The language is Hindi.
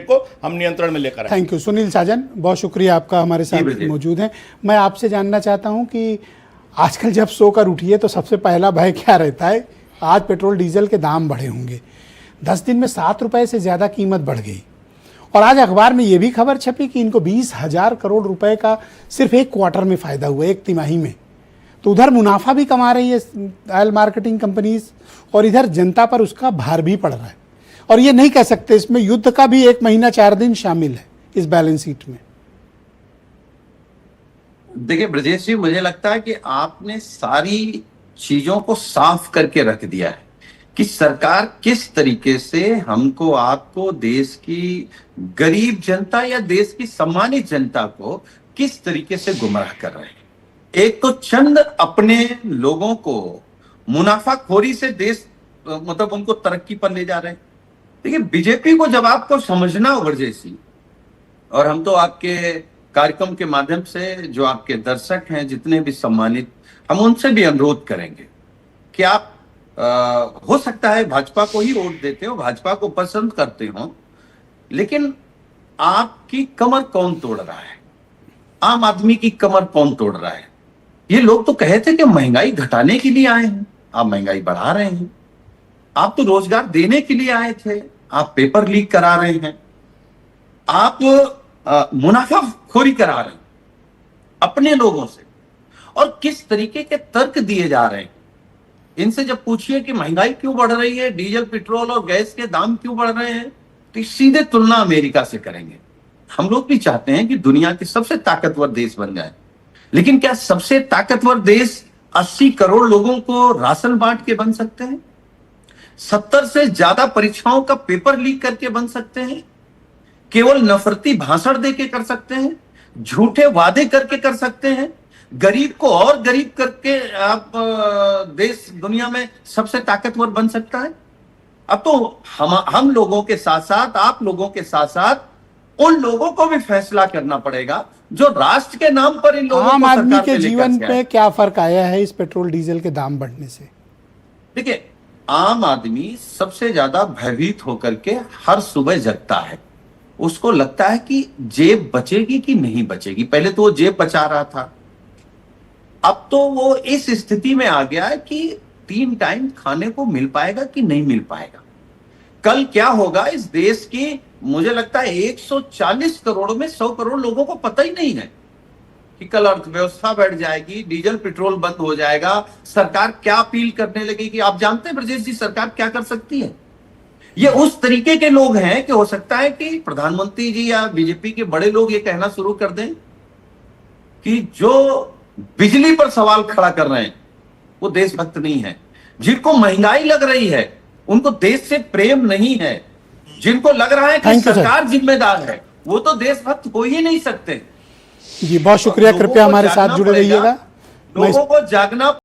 को हम नियंत्रण में लेकर आए। थैंक यू सुनील साजन, बहुत शुक्रिया आपका हमारे साथ मौजूद हैं। मैं आपसे जानना चाहता हूं कि आजकल जब सोकर उठिए तो सबसे पहला भय क्या रहता है? आज पेट्रोल डीजल के दाम बढ़े होंगे, 10 दिन में 7 रुपए से ज़्यादा कीमत बढ़ गई, और आज अखबार में ये भी खबर छपी कि इनको 20,000 करोड़ रुपए का सिर्फ एक क्वार्टर में फ़ायदा हुआ, एक तिमाही में। तो उधर मुनाफा भी कमा रही है ऑयल मार्केटिंग कंपनीज, और इधर जनता पर उसका भार भी पड़ रहा है। और ये नहीं कह सकते, इसमें युद्ध का भी 1 महीना 4 दिन शामिल है इस बैलेंस शीट में। देखिए ब्रजेश जी, मुझे लगता है कि आपने सारी चीजों को साफ करके रख दिया है कि सरकार किस तरीके से हमको, आपको, देश की गरीब जनता या देश की सम्मानित जनता को किस तरीके से गुमराह कर रहे हैं। एक तो चंद अपने लोगों को मुनाफाखोरी से देश, मतलब उनको तरक्की पर ले जा रहे हैं। देखिए बीजेपी को जब आपको समझना हो ब्रजेश जी, और हम तो आपके कार्यक्रम के माध्यम से जो आपके दर्शक हैं जितने भी सम्मानित, हम उनसे भी अनुरोध करेंगे कि आप हो सकता है भाजपा को ही वोट देते हो, भाजपा को पसंद करते हो, लेकिन आपकी कमर कौन तोड़ रहा है? आम आदमी की कमर कौन तोड़ रहा है? ये लोग तो कहे थे कि महंगाई घटाने के लिए आए हैं, आप महंगाई बढ़ा रहे हैं। आप तो रोजगार देने के लिए आए थे, आप पेपर लीक करा रहे हैं, आप मुनाफाखोरी करा रहे हैं अपने लोगों से, और किस तरीके के तर्क दिए जा रहे हैं। इनसे जब पूछिए कि महंगाई क्यों बढ़ रही है, डीजल, पेट्रोल और गैस के दाम क्यों बढ़ रहे हैं, तो सीधे तुलना अमेरिका से करेंगे। हम लोग भी चाहते हैं कि दुनिया के सबसे ताकतवर देश बन जाए, लेकिन क्या सबसे ताकतवर देश 80 करोड़ लोगों को राशन बांट के बन सकते हैं? 70 से ज्यादा परीक्षाओं का पेपर लीक करके बन सकते हैं? केवल नफरती भाषण देके कर सकते हैं? झूठे वादे करके कर सकते हैं? गरीब को और गरीब करके आप देश दुनिया में सबसे ताकतवर बन सकता है? अब तो हम लोगों के साथ साथ, आप लोगों के साथ साथ उन लोगों को भी फैसला करना पड़ेगा जो राष्ट्र के नाम पर इन लोगों आम को आदमी के जीवन पे क्या फर्क आया है इस पेट्रोल डीजल के दाम बढ़ने से? देखिए, आम आदमी सबसे ज्यादा भयभीत होकर के हर सुबह जगता है। उसको लगता है कि जेब बचेगी कि नहीं बचेगी। पहले तो वो जेब बचा रहा था, अब तो वो इस स्थिति में आ गया है कि 3 टाइम खाने को मिल पाएगा कि नहीं मिल पाएगा। कल क्या होगा इस देश की, मुझे लगता है 140 करोड़ में 100 करोड़ लोगों को पता ही नहीं है कि कल अर्थव्यवस्था बैठ जाएगी, डीजल पेट्रोल बंद हो जाएगा, सरकार क्या अपील करने लगेगी। आप जानते हैं ब्रजेश जी सरकार क्या कर सकती है? ये उस तरीके के लोग हैं कि हो सकता है कि प्रधानमंत्री जी या बीजेपी के बड़े लोग ये कहना शुरू कर दें कि जो बिजली पर सवाल खड़ा कर रहे हैं वो देशभक्त नहीं है, जिनको महंगाई लग रही है उनको देश से प्रेम नहीं है, जिनको लग रहा है कि सरकार जिम्मेदार है, वो तो देशभक्त हो ही नहीं सकते। जी बहुत शुक्रिया, कृपया हमारे साथ जुड़े रहिएगा। लोगों को जागना